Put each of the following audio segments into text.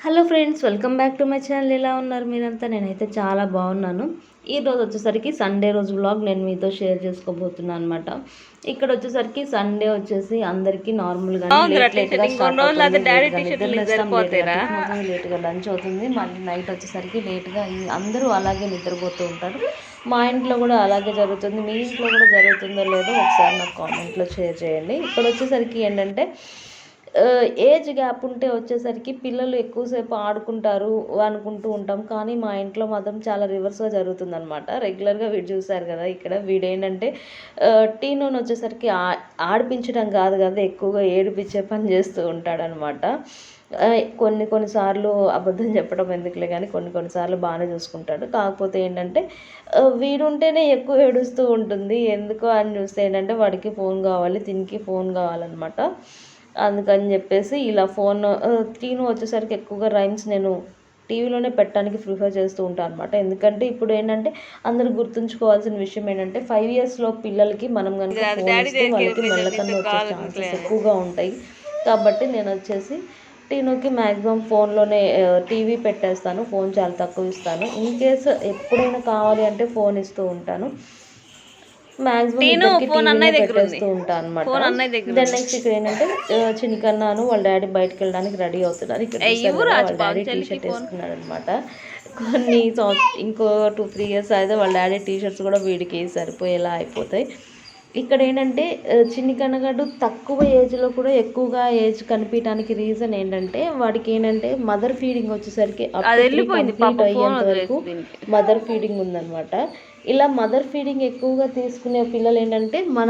Hello friends, welcome back to my channel. ఎలా ఉన్నారు మీరంతా? నేనైతే చాలా బాగున్నాను. ఈరోజు వచ్చేసరికి సండే రోజు వ్లాగ్ నేను మీతో షేర్ చేసుకోబోతున్నాను అనమాట. ఇక్కడ వచ్చేసరికి సండే వచ్చేసి అందరికీ నార్మల్గా లేట్గా స్టార్ట్ అవుతుంది. లేట్గా లంచ్ అవుతుంది. మళ్ళీ నైట్ వచ్చేసరికి లేట్గా అందరూ అలాగే నిద్రపోతూ ఉంటారు. మా ఇంట్లో కూడా అలాగే జరుగుతుంది. మీ ఇంట్లో కూడా జరుగుతుందో లేదో ఒకసారి నాకు కామెంట్లో షేర్ చేయండి. ఇక్కడ వచ్చేసరికి ఏంటంటే ఏజ్ గ్యాప్ ఉంటే వచ్చేసరికి పిల్లలు ఎక్కువసేపు ఆడుకుంటారు అనుకుంటూ ఉంటాం. కానీ మా ఇంట్లో మాత్రం చాలా రివర్స్గా జరుగుతుందనమాట. రెగ్యులర్గా వీడు చూసారు కదా, ఇక్కడ వీడేంటంటే టీనోని వచ్చేసరికి ఆడిపించడం కాదు కదా, ఎక్కువగా ఏడిపించే పని చేస్తూ ఉంటాడనమాట. కొన్నిసార్లు అబద్ధం చెప్పడం ఎందుకులే కానీ కొన్నిసార్లు బాగానే చూసుకుంటాడు. కాకపోతే ఏంటంటే వీడుంటేనే ఎక్కువ ఏడుస్తూ ఉంటుంది. ఎందుకో అని చూస్తే ఏంటంటే వాడికి ఫోన్ కావాలి, తినికి ఫోన్ కావాలన్నమాట. అందుకని చెప్పేసి ఇలా ఫోన్ టీను వచ్చేసరికి ఎక్కువగా రైమ్స్ నేను టీవీలోనే పెట్టడానికి ప్రిఫర్ చేస్తూ ఉంటాను అనమాట. ఎందుకంటే ఇప్పుడు ఏంటంటే అందరూ గుర్తుంచుకోవాల్సిన విషయం ఏంటంటే 5 yearsలో పిల్లలకి మనం కనుక ఫోన్ ఇస్తే వాళ్ళకి మెల్లకన్ను వచ్చే ఛాన్సెస్ ఎక్కువగా ఉంటాయి. కాబట్టి నేను వచ్చేసి టీనుకి మ్యాక్సిమం ఫోన్లోనే టీవీ పెట్టేస్తాను. ఫోన్ చాలా తక్కువ ఇస్తాను. ఇన్ కేస్ ఎప్పుడైనా కావాలి అంటే ఫోన్ ఇస్తూ ఉంటాను. మ్యాక్సిమం పెట్టేస్తూ ఉంటాను అనమాట. దెన్ నెక్స్ట్ ఇక్కడ ఏంటంటే చిన్నకన్నాను వాళ్ళ డాడీ బయటకు వెళ్ళడానికి రెడీ అవుతున్నారు. ఇక్కడ వాళ్ళ డాడీ టీషర్ట్ వేసుకున్నాడు అనమాట. ఇంకో 2-3 years అయితే వాళ్ళ డాడీ టీషర్ట్స్ కూడా వీడికి సరిపోయేలా అయిపోతాయి. ఇక్కడ ఏంటంటే చిన్ని కన్నగాడు తక్కువ ఏజ్లో కూడా ఎక్కువగా ఏజ్ కనిపించడానికి రీజన్ ఏంటంటే వాడికి ఏంటంటే మదర్ ఫీడింగ్ వచ్చేసరికి కంప్లీట్ అయ్యేంత వరకు మదర్ ఫీడింగ్ ఉందన్నమాట. ఇలా మదర్ ఫీడింగ్ ఎక్కువగా తీసుకునే పిల్లలు ఏంటంటే మన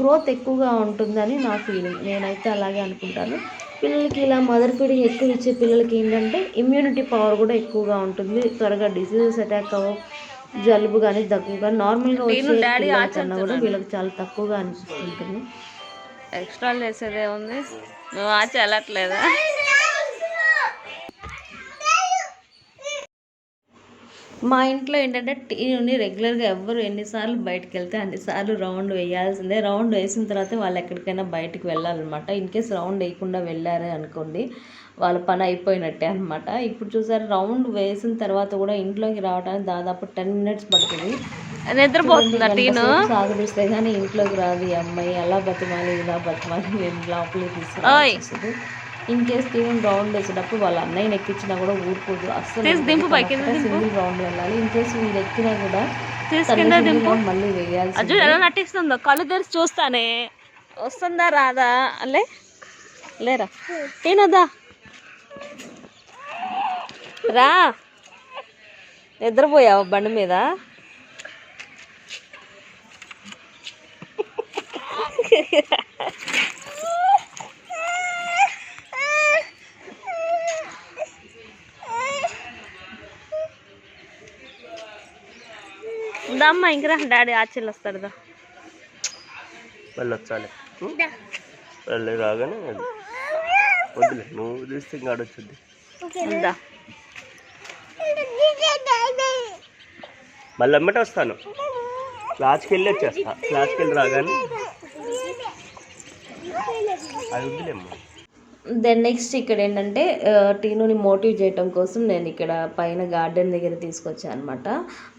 గ్రోత్ ఎక్కువగా ఉంటుందని నా ఫీలింగ్. నేనైతే అలాగే అనుకుంటాను. పిల్లలకి ఇలా మదర్ ఫీడింగ్ ఎక్కువ ఇచ్చే పిల్లలకి ఏంటంటే ఇమ్యూనిటీ పవర్ కూడా ఎక్కువగా ఉంటుంది. త్వరగా డిసీజెస్ అటాక్ అవ్వవు. జలుబు కానీ దగ్గు కానీ నార్మల్గా వచ్చే కన్నా కూడా వీళ్ళకి చాలా తక్కువగా అనిపిస్తుంటుంది. ఎక్స్ట్రా చేసేదే ఉంది, నువ్వు ఆచి వెళ్ళట్లేదా? మా ఇంట్లో ఏంటంటే టీని రెగ్యులర్గా ఎవ్వరు ఎన్నిసార్లు బయటకు వెళ్తే అన్నిసార్లు రౌండ్ వేయాల్సిందే. రౌండ్ వేసిన తర్వాత వాళ్ళు ఎక్కడికైనా బయటకు వెళ్ళాలన్నమాట. ఇన్ కేస్ రౌండ్ వేయకుండా వెళ్ళారే అనుకోండి, వాళ్ళ పని అయిపోయినట్టే అనమాట. ఇప్పుడు చూసారు, రౌండ్ వేసిన తర్వాత కూడా ఇంట్లోకి రావడానికి దాదాపు 10 minutes పడుతుంది. సాగదీస్తే కానీ ఇంట్లోకి రాదు ఈ అమ్మాయి. అలా బతిమాలి ఇలా బతిమాలి నేను లోపలికి తీసుకుని ఇన్ కేస్ టీవీ రౌండ్ వేసేటప్పుడు వాళ్ళ అన్నయ్యని ఎక్కించినా కూడా ఊరుకోదు అస్సలు. సింగిల్ రౌండ్ వెళ్ళాలి. ఇన్ కేస్ వీళ్ళు ఎక్కినా కూడా మళ్ళీ వేయాలి. ఎలా నటిస్తుందో కళ్ళు తెరిచి చూస్తానే, వస్తుందా రాదా లేరా టీనొద్దా రా. నిద్రపోయావు బండి మీద? దమ్మా ఇంకరా, డాడీ ఆచెల్లి వస్తాడుదా. వెళ్ళొచ్చాలి వెళ్ళి రాగానే వద్దులే, నువ్వు చూస్తే ఇంకా ఆడొచ్చుద్ది. మళ్ళీ అమ్మటే వస్తాను, క్లాస్కి వెళ్ళి వచ్చేస్తా. క్లాస్కి వెళ్ళి రాగానే అది వద్దులేమ్మా. దెన్ నెక్స్ట్ ఇక్కడ ఏంటంటే టీనుని మోటివ్ చేయటం కోసం నేను ఇక్కడ పైన గార్డెన్ దగ్గర తీసుకొచ్చాను అనమాట.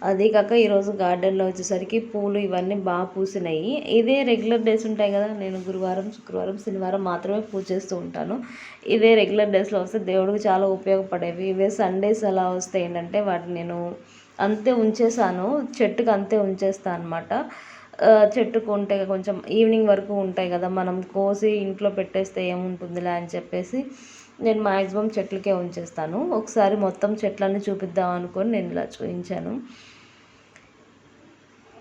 అదే కాక ఈరోజు గార్డెన్లో వచ్చేసరికి పూలు ఇవన్నీ బాగా పూసినాయి. ఇదే రెగ్యులర్ డేస్ ఉంటాయి కదా, నేను గురువారం, శుక్రవారం, శనివారం మాత్రమే పూజ చేస్తూ ఉంటాను. ఇదే రెగ్యులర్ డేస్లో వస్తే దేవుడికి చాలా ఉపయోగపడేవి. ఇవే సండేస్ అలా వస్తే ఏంటంటే వాటిని నేను అంతే ఉంచేసాను, చెట్టుకు అంతే ఉంచేస్తాను అనమాట. చెట్టుకు ఉంటే కొంచెం ఈవినింగ్ వరకు ఉంటాయి కదా, మనం కోసి ఇంట్లో పెట్టేస్తే ఏముంటుందిలే అని చెప్పేసి నేను మ్యాక్సిమం చెట్లకే ఉంచేస్తాను. ఒకసారి మొత్తం చెట్లన్నీ చూపిద్దాం అనుకొని నేను ఇలా చూపించాను.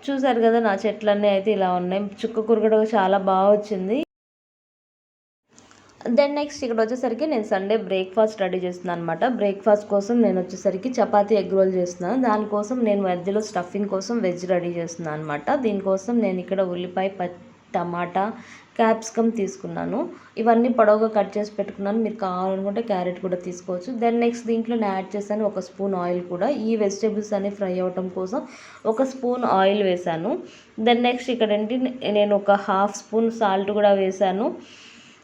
చూసారు కదా, నా చెట్లన్నీ అయితే ఇలా ఉన్నాయి. చుక్క కూరగడ చాలా బాగా వచ్చింది. దెన్ నెక్స్ట్ ఇక్కడ వచ్చేసరికి నేను సండే బ్రేక్ఫాస్ట్ రెడీ చేస్తున్నాను అనమాట. బ్రేక్ఫాస్ట్ కోసం నేను వచ్చేసరికి చపాతీ ఎగ్ రోల్ చేస్తున్నాను. దానికోసం నేను మధ్యలో స్టఫింగ్ కోసం వెజ్ రెడీ చేస్తున్నాను అనమాట. దీనికోసం నేను ఇక్కడ ఉల్లిపాయ, టమాటా, క్యాప్సికమ్ తీసుకున్నాను. ఇవన్నీ పొడవుగా కట్ చేసి పెట్టుకున్నాను. మీరు కావాలనుకుంటే క్యారెట్ కూడా తీసుకోవచ్చు. దెన్ నెక్స్ట్ దీంట్లో నేను యాడ్ చేశాను 1 స్పూన్ ఆయిల్ కూడా. ఈ వెజిటేబుల్స్ అన్ని ఫ్రై అవ్వటం కోసం 1 స్పూన్ ఆయిల్ వేశాను. దెన్ నెక్స్ట్ ఇక్కడ ఏంటి, నేను ఒక 1/2 స్పూన్ సాల్ట్ కూడా వేశాను.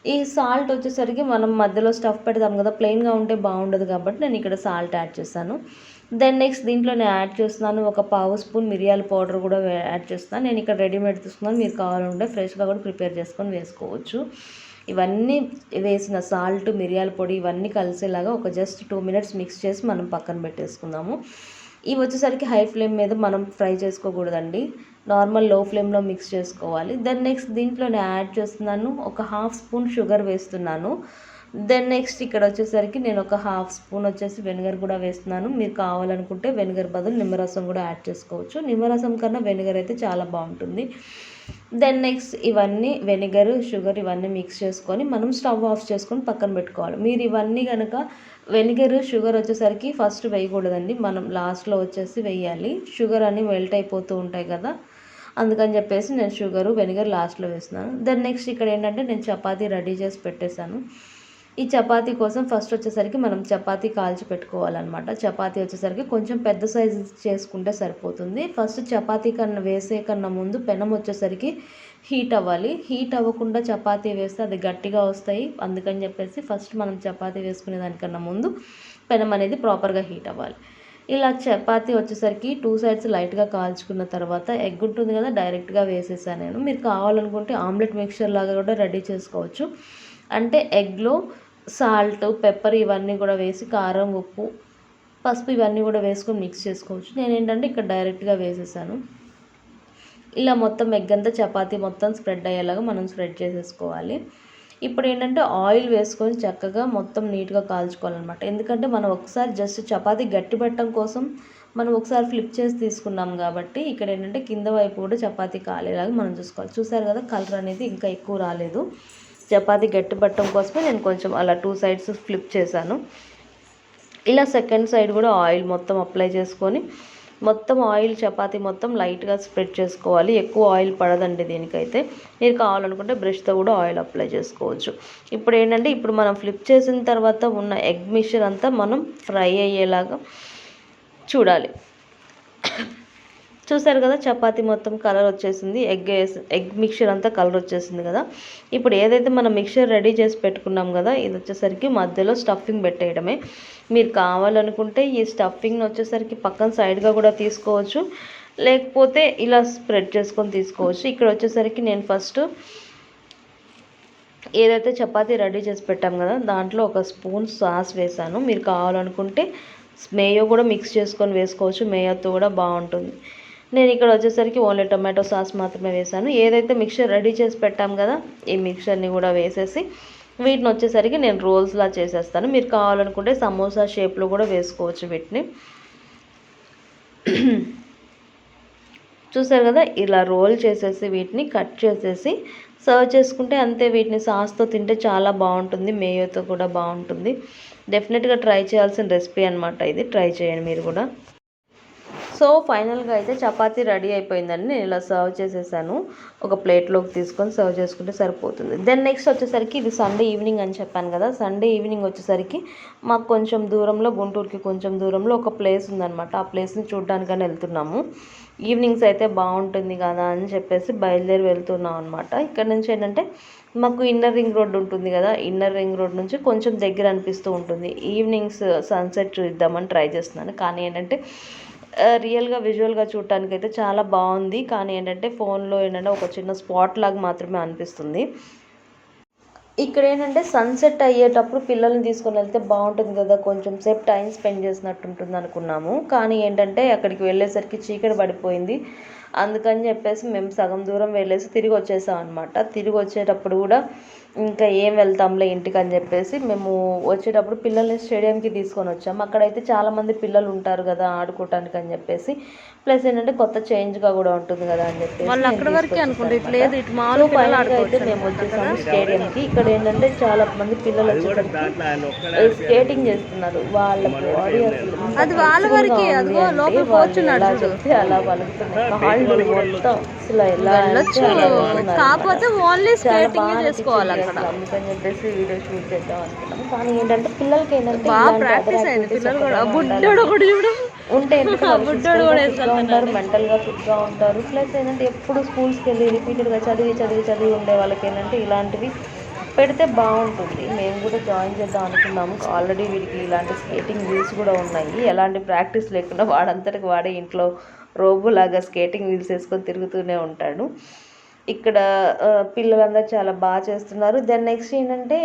ఈ సాల్ట్ వచ్చేసరికి మనం మధ్యలో స్టఫ్ పెడతాం కదా, ప్లెయిన్గా ఉంటే బాగుండదు కాబట్టి నేను ఇక్కడ సాల్ట్ యాడ్ చేస్తాను. దెన్ నెక్స్ట్ దీంట్లో నేను యాడ్ చేస్తున్నాను ఒక పావు స్పూన్ మిరియాల పౌడర్ కూడా యాడ్ చేస్తున్నాను. నేను ఇక్కడ రెడీమేడ్ తీసుకున్నాను, మీరు కావాలంటే ఫ్రెష్గా కూడా ప్రిపేర్ చేసుకొని వేసుకోవచ్చు. ఇవన్నీ వేసిన సాల్ట్, మిరియాల పొడి ఇవన్నీ కలిసేలాగా ఒక జస్ట్ 2 minutes మిక్స్ చేసి మనం పక్కన పెట్టేసుకుందాము. ఇవి వచ్చేసరికి హై ఫ్లేమ్ మీద మనం ఫ్రై చేసుకోకూడదండి, నార్మల్ లో ఫ్లేమ్లో మిక్స్ చేసుకోవాలి. దెన్ నెక్స్ట్ దీంట్లో నేను యాడ్ చేస్తున్నాను ఒక 1/2 స్పూన్ షుగర్ వేస్తున్నాను. దెన్ నెక్స్ట్ ఇక్కడ వచ్చేసరికి నేను ఒక 1/2 స్పూన్ వచ్చేసి వెనిగర్ కూడా వేస్తున్నాను. మీరు కావాలనుకుంటే వెనిగర్ బదులు నిమ్మరసం కూడా యాడ్ చేసుకోవచ్చు. నిమ్మరసం కన్నా వెనిగర్ అయితే చాలా బాగుంటుంది. దెన్ నెక్స్ట్ ఇవన్నీ వెనిగర్, షుగర్ ఇవన్నీ మిక్స్ చేసుకొని మనం స్టవ్ ఆఫ్ చేసుకొని పక్కన పెట్టుకోవాలి. మీరు ఇవన్నీ కనుక వెనిగర్, షుగర్ వచ్చేసరికి ఫస్ట్ వేయకూడదండి, మనం లాస్ట్లో వచ్చేసి వేయాలి. షుగర్ అని మెల్ట్ అయిపోతూ ఉంటాయి కదా, అందుకని చెప్పేసి నేను షుగరు, వెనిగర్ లాస్ట్లో వేస్తున్నాను. దెన్ నెక్స్ట్ ఇక్కడ ఏంటంటే నేను చపాతీ రెడీ చేసి పెట్టేశాను. ఈ చపాతీ కోసం ఫస్ట్ వచ్చేసరికి మనం చపాతీ కాల్చి పెట్టుకోవాలన్నమాట. చపాతీ వచ్చేసరికి కొంచెం పెద్ద సైజు చేసుకుంటే సరిపోతుంది. ఫస్ట్ చపాతీ వేసే కన్నా ముందు పెనం వచ్చేసరికి హీట్ అవ్వాలి. హీట్ అవ్వకుండా చపాతీ వేస్తే అది గట్టిగా వస్తాయి, అందుకని చెప్పేసి ఫస్ట్ మనం చపాతీ వేసుకునే దానికన్నా ముందు పెనం అనేది ప్రాపర్గా హీట్ అవ్వాలి. ఇలా చపాతీ వచ్చేసరికి 2 sides లైట్గా కాల్చుకున్న తర్వాత ఎగ్ ఉంటుంది కదా, డైరెక్ట్గా వేసేసాను నేను. మీరు కావాలనుకుంటే ఆమ్లెట్ మిక్చర్ లాగా కూడా రెడీ చేసుకోవచ్చు. అంటే ఎగ్లో సాల్ట్, పెప్పర్ ఇవన్నీ కూడా వేసి కారం, ఉప్పు, పసుపు ఇవన్నీ కూడా వేసుకొని మిక్స్ చేసుకోవచ్చు. నేను ఏంటంటే ఇక్కడ డైరెక్ట్గా వేసేసాను. ఇలా మొత్తం ఎగ్ అంతా చపాతీ మొత్తం స్ప్రెడ్ అయ్యేలాగా మనం స్ప్రెడ్ చేసేసుకోవాలి. ఇప్పుడు ఏంటంటే ఆయిల్ వేసుకొని చక్కగా మొత్తం నీట్గా కాల్చుకోవాలన్నమాట. ఎందుకంటే మనం ఒకసారి జస్ట్ చపాతీ గట్టి పెట్టడం కోసం మనం ఒకసారి ఫ్లిప్ చేసి తీసుకున్నాం కాబట్టి ఇక్కడ ఏంటంటే కింద వైపు కూడా చపాతీ కాలేలాగా మనం చూసుకోవాలి. చూసారు కదా, కలర్ అనేది ఇంకా ఎక్కువ రాలేదు. చపాతీ గట్టి పట్టడం కోసమే నేను కొంచెం అలా 2 sides ఫ్లిప్ చేశాను. ఇలా సెకండ్ సైడ్ కూడా ఆయిల్ మొత్తం అప్లై చేసుకొని మొత్తం ఆయిల్ చపాతీ మొత్తం లైట్గా స్ప్రెడ్ చేసుకోవాలి. ఎక్కువ ఆయిల్ పడదండి దీనికైతే. మీరు కావాలనుకుంటే బ్రష్తో కూడా ఆయిల్ అప్లై చేసుకోవచ్చు. ఇప్పుడు ఏంటంటే ఇప్పుడు మనం ఫ్లిప్ చేసిన తర్వాత ఉన్న ఎగ్ మిక్చర్ అంతా మనం ఫ్రై అయ్యేలాగా చూడాలి. చూసారు కదా, చపాతీ మొత్తం కలర్ వచ్చేసింది, ఎగ్ మిక్చర్ అంతా కలర్ వచ్చేసింది కదా. ఇప్పుడు ఏదైతే మనం మిక్చర్ రెడీ చేసి పెట్టుకున్నాం కదా, ఇది వచ్చేసరికి మధ్యలో స్టఫింగ్ పెట్టేయడమే. మీరు కావాలనుకుంటే ఈ స్టఫింగ్ వచ్చేసరికి పక్కన సైడ్గా కూడా తీసుకోవచ్చు, లేకపోతే ఇలా స్ప్రెడ్ చేసుకొని తీసుకోవచ్చు. ఇక్కడ వచ్చేసరికి నేను ఫస్ట్ ఏదైతే చపాతీ రెడీ చేసి పెట్టాం కదా, దాంట్లో ఒక స్పూన్ సాస్ వేసాను. మీరు కావాలనుకుంటే మేయో కూడా మిక్స్ చేసుకొని వేసుకోవచ్చు, మేయోతో కూడా బాగుంటుంది. నేను ఇక్కడ వచ్చేసరికి ఓన్లీ టొమాటో సాస్ మాత్రమే వేసాను. ఏదైతే మిక్చర్ రెడీ చేసి పెట్టాం కదా, ఈ మిక్చర్ని కూడా వేసేసి వీటిని వచ్చేసరికి నేను రోల్స్లా చేసేస్తాను. మీరు కావాలనుకుంటే సమోసా షేప్లో కూడా వేసుకోవచ్చు వీటిని. చూసారు కదా, ఇలా రోల్ చేసేసి వీటిని కట్ చేసేసి సర్వ్ చేసుకుంటే అంతే. వీటిని సాస్తో తింటే చాలా బాగుంటుంది, మేయోతో కూడా బాగుంటుంది. డెఫినెట్గా ట్రై చేయాల్సిన రెసిపీ అనమాట ఇది, ట్రై చేయండి మీరు కూడా. సో ఫైనల్గా అయితే చపాతీ రెడీ అయిపోయిందండి. నేను ఇలా సర్వ్ చేసేసాను, ఒక ప్లేట్లోకి తీసుకొని సర్వ్ చేసుకుంటే సరిపోతుంది. దెన్ నెక్స్ట్ వచ్చేసరికి ఇది సండే ఈవినింగ్ అని చెప్పాను కదా, సండే ఈవినింగ్ వచ్చేసరికి మాకు కొంచెం దూరంలో, గుంటూరుకి కొంచెం దూరంలో ఒక ప్లేస్ ఉందన్నమాట. ఆ ప్లేస్ని చూడడానికని వెళ్తున్నాము. ఈవినింగ్స్ అయితే బాగుంటుంది కదా అని చెప్పేసి బయలుదేరి వెళ్తున్నాం అనమాట. ఇక్కడ నుంచి ఏంటంటే మాకు ఇన్నర్ రింగ్ రోడ్ ఉంటుంది కదా, ఇన్నర్ రింగ్ రోడ్ నుంచి కొంచెం దగ్గర అనిపిస్తూ ఉంటుంది. ఈవినింగ్స్ సన్సెట్ చూద్దామని ట్రై చేస్తున్నాను, కానీ ఏంటంటే రియల్గా విజువల్గా చూడటానికి అయితే చాలా బాగుంది. కానీ ఏంటంటే ఫోన్లో ఏంటంటే ఒక చిన్న స్పాట్ లాగా మాత్రమే అనిపిస్తుంది. ఇక్కడ ఏంటంటే సన్సెట్ అయ్యేటప్పుడు పిల్లల్ని తీసుకొని వెళ్తే బాగుంటుంది కదా, కొంచెం సేపు టైం స్పెండ్ చేసినట్టు ఉంటుంది అనుకున్నాము. కానీ ఏంటంటే అక్కడికి వెళ్ళేసరికి చీకటి పడిపోయింది. అందుకని చెప్పేసి మేము సగం దూరం వెళ్ళేసి తిరిగి వచ్చేసాం అనమాట. తిరిగి వచ్చేటప్పుడు కూడా ఇంకా ఏం వెళ్తాంలే ఇంటికి అని చెప్పేసి మేము వచ్చేటప్పుడు పిల్లల్ని స్టేడియంకి తీసుకొని వచ్చాము. అక్కడైతే చాలామంది పిల్లలు ఉంటారు కదా ఆడుకోవటానికి అని చెప్పేసి, ప్లస్ ఏంటంటే కొత్త చేంజ్గా కూడా ఉంటుంది కదా అని చెప్పేసి అయితే మేము వచ్చేసాము స్టేడియంకి. ఇక్కడ ఏంటంటే చాలా మంది పిల్లలు వచ్చేసరికి స్కేటింగ్ చేస్తున్నారు. వాళ్ళ బాడీ చెప్తే అలా పలుకుతున్నారు, కాళ్ళు మొత్తం అసలు ఎలా కాకపోతే ఓన్లీ స్కేటింగ్ చేసుకోవాలి. అందుకని చెప్పేసి వీడియో షూట్ చేద్దాం అనుకున్నాము. కానీ ఏంటంటే పిల్లలకి ఏంటంటే ఉంటే ఉంటారు, మెంటల్గా ఫిట్గా ఉంటారు. ప్లస్ ఏంటంటే ఎప్పుడు స్కూల్స్కి వెళ్ళి రిపీటెడ్గా చదివి ఉండే వాళ్ళకి ఏంటంటే ఇలాంటివి పెడితే బాగుంటుంది. మేము కూడా జాయిన్ చేద్దాం అనుకున్నాము. ఆల్రెడీ వీడికి ఇలాంటి స్కేటింగ్ వీల్స్ కూడా ఉన్నాయి. ఎలాంటి ప్రాక్టీస్ లేకుండా వాడంతటికి వాడే ఇంట్లో రోబోలాగా స్కేటింగ్ వీల్స్ వేసుకొని తిరుగుతూనే ఉంటాడు. ఇక్కడ పిల్లలందరూ చాలా బాగా చేస్తున్నారు. దెన్ నెక్స్ట్ ఏంటంటే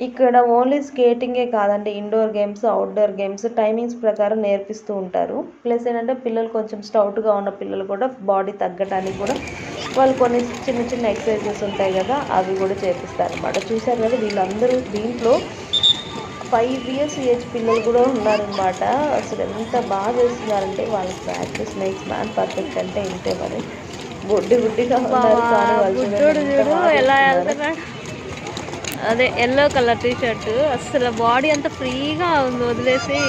ఇక్కడ ఓన్లీ స్కేటింగే కాదండి, indoor games, outdoor games timings ప్రకారం నేర్పిస్తూ ఉంటారు. ప్లస్ ఏంటంటే పిల్లలు కొంచెం స్టౌట్గా ఉన్న పిల్లలు కూడా బాడీ తగ్గడానికి కూడా వాళ్ళు కొన్ని చిన్న చిన్న ఎక్సర్సైజెస్ ఉంటాయి కదా, అవి కూడా చేపిస్తారు అనమాట. చూసారు కదా వీళ్ళందరూ దీంట్లో 5 years ఏజ్ పిల్లలు కూడా ఉన్నారనమాట. అసలు ఎంత బాగా చేస్తున్నారంటే వాళ్ళ ప్రాక్టీస్ మేక్స్ మ్యాన్ పర్ఫెక్ట్ అంటే ఇంతే మరి. గుడ్డిగా ఉన్నారు కానీ వాళ్ళు చూడు ఎలా వెళ్తున్నాడు. అదే ఎల్లో కలర్ టీ షర్ట్, అసలు బాడీ అంతా ఫ్రీగా ఉంది వదిలేసి.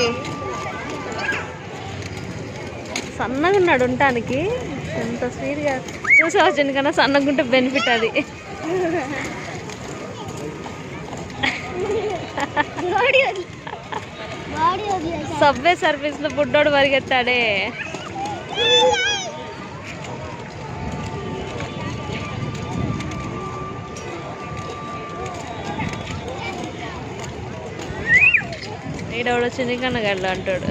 సన్నగా ఉన్నాడు ఉండటానికి, ఎంత స్వీట్గా. చూసావా చిన్నకన్నా సన్నగా ఉంటే బెనిఫిట్ అది. సబ్వే సర్వీస్లో బుడ్డోడు పరిగెత్తాడే. ఈడవాడు చిన్నకన్నా గడ్డ అంటాడు.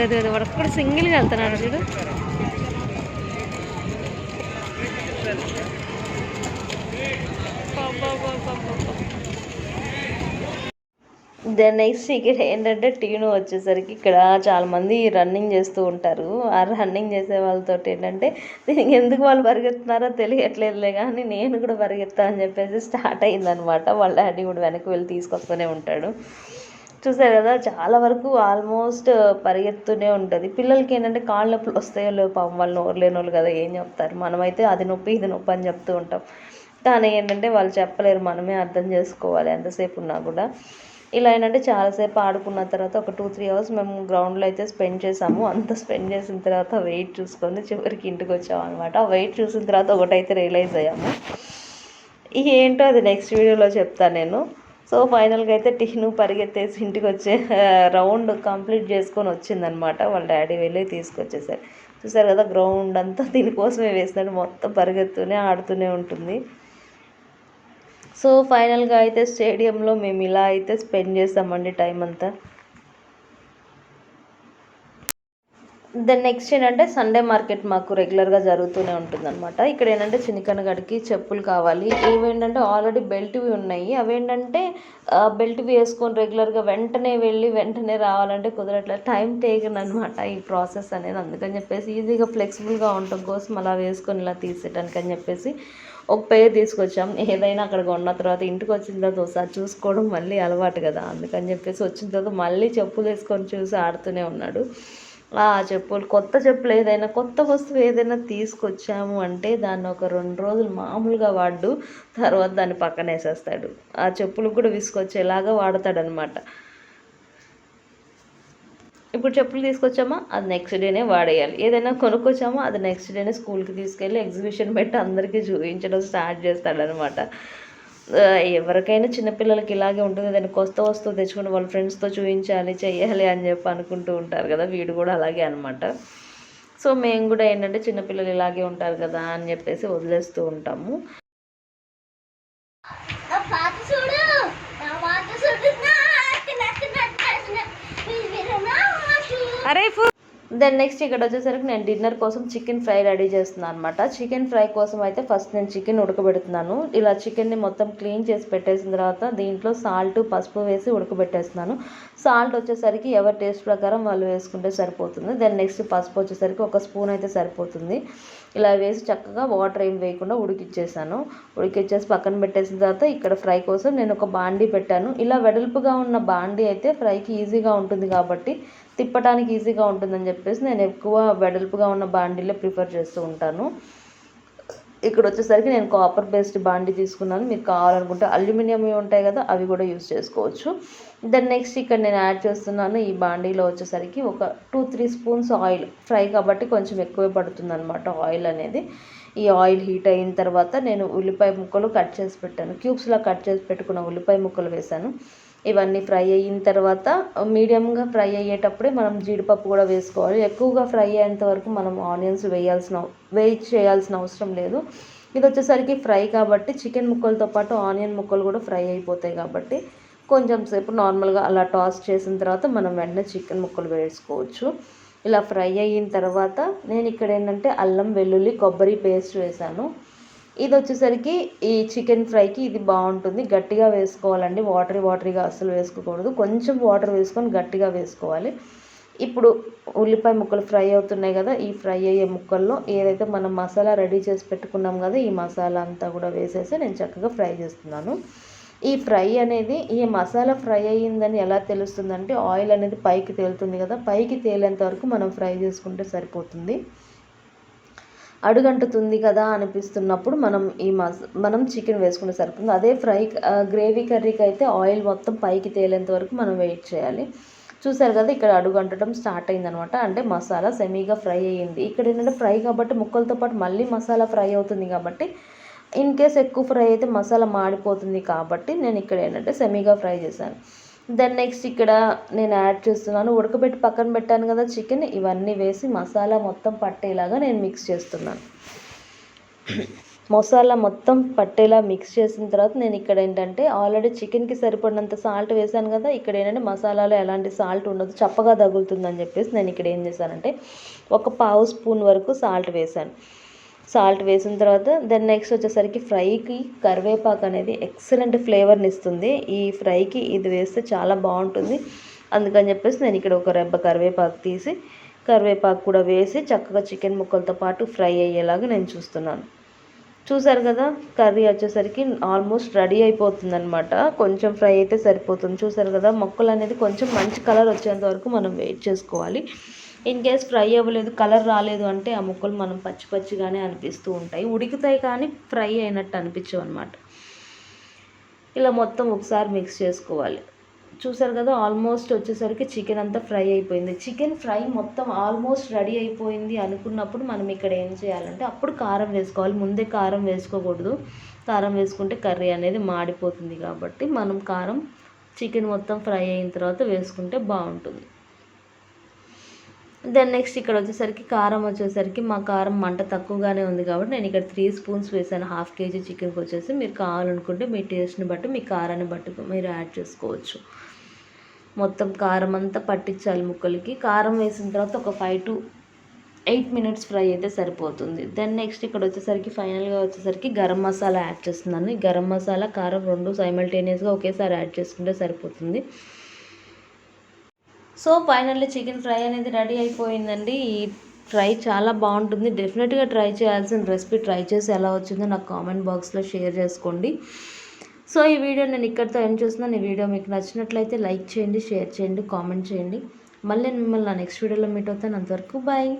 అదే వాడు కూడా సింగిల్గా వెళ్తున్నాడు చూడు. దెన్ నెక్స్ట్ ఇక్కడ ఏంటంటే టీను వచ్చేసరికి ఇక్కడ చాలామంది రన్నింగ్ చేస్తూ ఉంటారు. ఆ రన్నింగ్ చేసే వాళ్ళతో ఏంటంటే దీనికి ఎందుకు వాళ్ళు పరిగెత్తున్నారో తెలియట్లేదులే కానీ నేను కూడా పరిగెత్తా అని చెప్పేసి స్టార్ట్ అయిందనమాట. వాళ్ళ డాడీ కూడా వెనక్కి వెళ్ళి తీసుకొస్తూనే ఉంటాడు. చూసారు కదా చాలా వరకు ఆల్మోస్ట్ పరిగెత్తుతూనే ఉంటుంది. పిల్లలకి ఏంటంటే కాళ్ళ నొప్పులు వస్తాయో లేవు, పాపం వాళ్ళు నోరు లేని వాళ్ళు కదా, ఏం చెప్తారు. మనమైతే అది నొప్పి ఇది నొప్పి అని చెప్తూ ఉంటాం. కానీ ఏంటంటే వాళ్ళు చెప్పలేరు, మనమే అర్థం చేసుకోవాలి ఎంతసేపు ఉన్నా కూడా. ఇలా ఏంటంటే చాలాసేపు ఆడుకున్న తర్వాత ఒక 2-3 hours మేము గ్రౌండ్లో అయితే స్పెండ్ చేసాము. అంత స్పెండ్ చేసిన తర్వాత వెయిట్ చూసుకొని చివరికి ఇంటికి వచ్చాము అనమాట. ఆ వెయిట్ చూసిన తర్వాత ఒకటైతే రియలైజ్ అయ్యాము. ఏంటో అది నెక్స్ట్ వీడియోలో చెప్తాను నేను. సో ఫైనల్గా అయితే టీను పరిగెత్తేసి ఇంటికి వచ్చే రౌండ్ కంప్లీట్ చేసుకొని వచ్చిందనమాట. వాళ్ళ డాడీ వెళ్ళి తీసుకొచ్చేసారు. చూసారు కదా గ్రౌండ్ అంతా దీనికోసమే వేసినట్టు మొత్తం పరిగెత్తూనే ఆడుతూనే ఉంటుంది. సో ఫైనల్గా అయితే స్టేడియంలో మేము ఇలా అయితే స్పెండ్ చేస్తామండి టైం అంతా. దెన్ నెక్స్ట్ ఏంటంటే సండే మార్కెట్ మాకు రెగ్యులర్గా జరుగుతూనే ఉంటుందన్నమాట. ఇక్కడ ఏంటంటే చిన్నకన్నగడికి చెప్పులు కావాలి. ఇవేంటంటే ఆల్రెడీ బెల్ట్వి ఉన్నాయి. అవేంటంటే బెల్ట్వి వేసుకొని రెగ్యులర్గా వెంటనే వెళ్ళి వెంటనే రావాలంటే కుదరట్లేదు, టైం టేకన్ అనమాట ఈ ప్రాసెస్ అనేది. అందుకని చెప్పేసి ఈజీగా ఫ్లెక్సిబుల్గా ఉండటం కోసం అలా వేసుకొని ఇలా తీసేయడానికి అని చెప్పేసి ఒక పేరు తీసుకొచ్చాం. ఏదైనా అక్కడ కొన్న తర్వాత ఇంటికి వచ్చిన తర్వాత ఒకసారి చూసుకోవడం మళ్ళీ అలవాటు కదా, అందుకని చెప్పేసి వచ్చిన తర్వాత మళ్ళీ చెప్పులు వేసుకొని చూసి ఆడుతూనే ఉన్నాడు. ఆ చెప్పులు కొత్త చెప్పులు ఏదైనా కొత్త వస్తువు ఏదైనా తీసుకొచ్చాము అంటే దాన్ని ఒక 2 రోజులు మామూలుగా వాడు, తర్వాత దాన్ని పక్కన వేసేస్తాడు. ఆ చెప్పులు కూడా విసుకొచ్చేలాగా వాడతాడనమాట. ఇప్పుడు చెప్పులు తీసుకొచ్చామా అది నెక్స్ట్ డేనే వాడేయాలి. ఏదైనా కొనుక్కొచ్చామా అది నెక్స్ట్ డేనే స్కూల్కి తీసుకెళ్ళి ఎగ్జిబిషన్ పెట్టి అందరికీ చూపించడం స్టార్ట్ చేస్తాడనమాట. ఎవరికైనా చిన్నపిల్లలకి ఇలాగే ఉంటుంది. దాన్ని కొత్త వస్తువు తెచ్చుకుని వాళ్ళ ఫ్రెండ్స్తో చూపించాలి చెయ్యాలి అని చెప్పి అనుకుంటూ ఉంటారు కదా, వీడు కూడా అలాగే అనమాట. సో మేము కూడా ఏంటంటే చిన్నపిల్లలు ఇలాగే ఉంటారు కదా అని చెప్పేసి వదిలేస్తూ ఉంటాము. అరే దెన్ నెక్స్ట్ ఇక్కడ వచ్చేసరికి నేను డిన్నర్ కోసం చికెన్ ఫ్రై రెడీ చేస్తున్నాను అనమాట. చికెన్ ఫ్రై కోసం అయితే ఫస్ట్ నేను చికెన్ ఉడకబెడుతున్నాను. ఇలా చికెన్ని మొత్తం క్లీన్ చేసి పెట్టేసిన తర్వాత దీంట్లో సాల్ట్ పసుపు వేసి ఉడకబెట్టేస్తున్నాను. సాల్ట్ వచ్చేసరికి ఎవరి టేస్ట్ ప్రకారం వాళ్ళు వేసుకుంటే సరిపోతుంది. దెన్ నెక్స్ట్ పసుపు వచ్చేసరికి 1 స్పూన్ అయితే సరిపోతుంది. ఇలా వేసి చక్కగా వాటర్ ఏం వేయకుండా ఉడికిచ్చేసాను. ఉడికిచ్చేసి పక్కన పెట్టేసిన తర్వాత ఇక్కడ ఫ్రై కోసం నేను ఒక బాండీ పెట్టాను. ఇలా వెడల్పుగా ఉన్న బాండీ అయితే ఫ్రైకి ఈజీగా ఉంటుంది కాబట్టి తిప్పడానికి ఈజీగా ఉంటుందని చెప్పేసి నేను ఎక్కువ వెడల్పుగా ఉన్న బాండీలో ప్రిఫర్ చేస్తూ ఉంటాను. ఇక్కడ వచ్చేసరికి నేను కాపర్ బేస్డ్ బాండీ తీసుకున్నాను. మీకు కావాలనుకుంటే అల్యూమినియంవి ఉంటాయి కదా, అవి కూడా యూస్ చేసుకోవచ్చు. దెన్ నెక్స్ట్ ఇక్కడ నేను యాడ్ చేస్తున్నాను ఈ బాండీలో వచ్చేసరికి ఒక 2-3 స్పూన్స్ ఆయిల్. ఫ్రై కాబట్టి కొంచెం ఎక్కువే పడుతుంది అనమాట ఆయిల్ అనేది. ఈ ఆయిల్ హీట్ అయిన తర్వాత నేను ఉల్లిపాయ ముక్కలు కట్ చేసి పెట్టాను, క్యూబ్స్లా కట్ చేసి పెట్టుకున్న ఉల్లిపాయ ముక్కలు వేసాను. ఇవన్నీ ఫ్రై అయిన తర్వాత మీడియంగా ఫ్రై అయ్యేటప్పుడే మనం జీడిపప్పు కూడా వేసుకోవాలి. ఎక్కువగా ఫ్రై అయ్యేంత వరకు మనం ఆనియన్స్ వెయిట్ చేయాల్సిన అవసరం లేదు. ఇది వచ్చేసరికి ఫ్రై కాబట్టి చికెన్ ముక్కలతో పాటు ఆనియన్ ముక్కలు కూడా ఫ్రై అయిపోతాయి కాబట్టి కొంచెం సేపు నార్మల్గా అలా టాస్ చేసిన తర్వాత మనం వెంటనే చికెన్ ముక్కలు వేసుకోవచ్చు. ఇలా ఫ్రై అయిన తర్వాత నేను ఇక్కడ ఏంటంటే అల్లం వెల్లుల్లి కొబ్బరి పేస్ట్ వేసాను. ఇది వచ్చేసరికి ఈ చికెన్ ఫ్రైకి ఇది బాగుంటుంది. గట్టిగా వేసుకోవాలండి, వాటరీగా అస్సలు వేసుకోకూడదు. కొంచెం వాటర్ వేసుకొని గట్టిగా వేసుకోవాలి. ఇప్పుడు ఉల్లిపాయ ముక్కలు ఫ్రై అవుతున్నాయి కదా, ఈ ఫ్రై అయ్యే ముక్కల్లో ఏదైతే మనం మసాలా రెడీ చేసి పెట్టుకున్నాం కదా, ఈ మసాలా అంతా కూడా వేసేసి నేను చక్కగా ఫ్రై చేస్తున్నాను. ఈ ఫ్రై అనేది ఈ మసాలా ఫ్రై అయ్యిందని ఎలా తెలుస్తుందంటే ఆయిల్ అనేది పైకి తేలుతుంది కదా, పైకి తేలేంత వరకు మనం ఫ్రై చేసుకుంటే సరిపోతుంది. అడుగంటుతుంది కదా అనిపిస్తున్నప్పుడు మనం చికెన్ వేసుకుంటే సరిపోతుంది. అదే గ్రేవీ కర్రీకి అయితే ఆయిల్ మొత్తం పైకి తేలేంత వరకు మనం వెయిట్ చేయాలి. చూసారు కదా, ఇక్కడ అడుగంటడం స్టార్ట్ అయిందనమాట, అంటే మసాలా సెమీగా ఫ్రై అయ్యింది. ఇక్కడ ఏంటంటే ఫ్రై కాబట్టి ముక్కలతో పాటు మళ్ళీ మసాలా ఫ్రై అవుతుంది కాబట్టి ఇన్ కేస్ ఎక్కువ ఫ్రై అయితే మసాలా మాడిపోతుంది కాబట్టి నేను ఇక్కడ ఏంటంటే సెమీగా ఫ్రై చేశాను. దెన్ నెక్స్ట్ ఇక్కడ నేను యాడ్ చేస్తున్నాను, ఉడకబెట్టి పక్కన పెట్టాను కదా చికెన్, ఇవన్నీ వేసి మసాలా మొత్తం పట్టేలాగా నేను మిక్స్ చేస్తున్నాను. మసాలా మొత్తం పట్టేలా మిక్స్ చేసిన తర్వాత నేను ఇక్కడ ఏంటంటే ఆల్రెడీ చికెన్కి సరిపడినంత సాల్ట్ వేసాను కదా, ఇక్కడ ఏంటంటే మసాలాలో ఎలాంటి సాల్ట్ ఉండదు, చప్పగా తగులుతుందని చెప్పేసి నేను ఇక్కడ ఏం చేశానంటే ఒక పావు స్పూన్ వరకు సాల్ట్ వేసాను. సాల్ట్ వేసిన తర్వాత దెన్ నెక్స్ట్ వచ్చేసరికి ఫ్రైకి కరివేపాకు అనేది ఎక్సలెంట్ ఫ్లేవర్ని ఇస్తుంది. ఈ ఫ్రైకి ఇది వేస్తే చాలా బాగుంటుంది. అందుకని చెప్పేసి నేను ఇక్కడ ఒక రెబ్బ కరివేపాకు కూడా వేసి చక్కగా చికెన్ ముక్కలతో పాటు ఫ్రై అయ్యేలాగా నేను చూస్తున్నాను. చూసారు కదా, కర్రీ వచ్చేసరికి ఆల్మోస్ట్ రెడీ అయిపోతుందన్నమాట. కొంచెం ఫ్రై అయితే సరిపోతుంది. చూసారు కదా, ముక్కలు అనేది కొంచెం మంచి కలర్ వచ్చేంత వరకు మనం వెయిట్ చేసుకోవాలి. ఇన్ కేస్ ఫ్రై అవ్వలేదు, కలర్ రాలేదు అంటే ఆ ముక్కలు మనం పచ్చిగానే అనిపిస్తూ ఉంటాయి, ఉడుకుతాయి కానీ ఫ్రై అయినట్టు అనిపించవు అనమాట. ఇలా మొత్తం ఒకసారి మిక్స్ చేసుకోవాలి. చూసారు కదా, ఆల్మోస్ట్ వచ్చేసరికి చికెన్ అంతా ఫ్రై అయిపోయింది. చికెన్ ఫ్రై మొత్తం ఆల్మోస్ట్ రెడీ అయిపోయింది అనుకున్నప్పుడు మనం ఇక్కడ ఏం చేయాలంటే అప్పుడు కారం వేసుకోవాలి. ముందే కారం వేసుకోకూడదు, కారం వేసుకుంటే కర్రీ అనేది మాడిపోతుంది కాబట్టి మనం కారం చికెన్ మొత్తం ఫ్రై అయిన తర్వాత వేసుకుంటే బాగుంటుంది. దెన్ నెక్స్ట్ ఇక్కడ వచ్చేసరికి మా కారం మంట తక్కువగానే ఉంది కాబట్టి నేను ఇక్కడ 3 స్పూన్స్ వేసాను. 1/2 kg చికెన్కి వచ్చేసి మీరు కావాలనుకుంటే మీ టేస్ట్ని బట్టి మీ కారాన్ని బట్టి మీరు యాడ్ చేసుకోవచ్చు. మొత్తం కారం అంతా పట్టించాలి ముక్కలకి. కారం వేసిన తర్వాత ఒక 5 to 8 minutes ఫ్రై అయితే సరిపోతుంది. దెన్ నెక్స్ట్ ఇక్కడ ఫైనల్గా వచ్చేసరికి గరం మసాలా యాడ్ చేస్తున్నాను. ఈ గరం మసాలా కారం 2 సైమల్టేనియస్గా ఒకేసారి యాడ్ చేసుకుంటే సరిపోతుంది. సో ఫైనల్లీ చికెన్ ఫ్రై అనేది రెడీ అయిపోయిందండి. ఈ ఫ్రై చాలా బాగుంటుంది. డెఫినెట్గా ట్రై చేయాల్సిన రెసిపీ. ట్రై చేసి ఎలా వచ్చిందో నాకు కామెంట్ బాక్స్లో షేర్ చేసుకోండి. సో ఈ వీడియో నేను ఇక్కడితో ఎండ్ చేస్తున్నాను. ఈ వీడియో మీకు నచ్చినట్లయితే లైక్ చేయండి, షేర్ చేయండి, కామెంట్ చేయండి. మళ్ళీ మిమ్మల్ని నా నెక్స్ట్ వీడియోలో మీట్ అవుతాను. అంతవరకు బాయ్.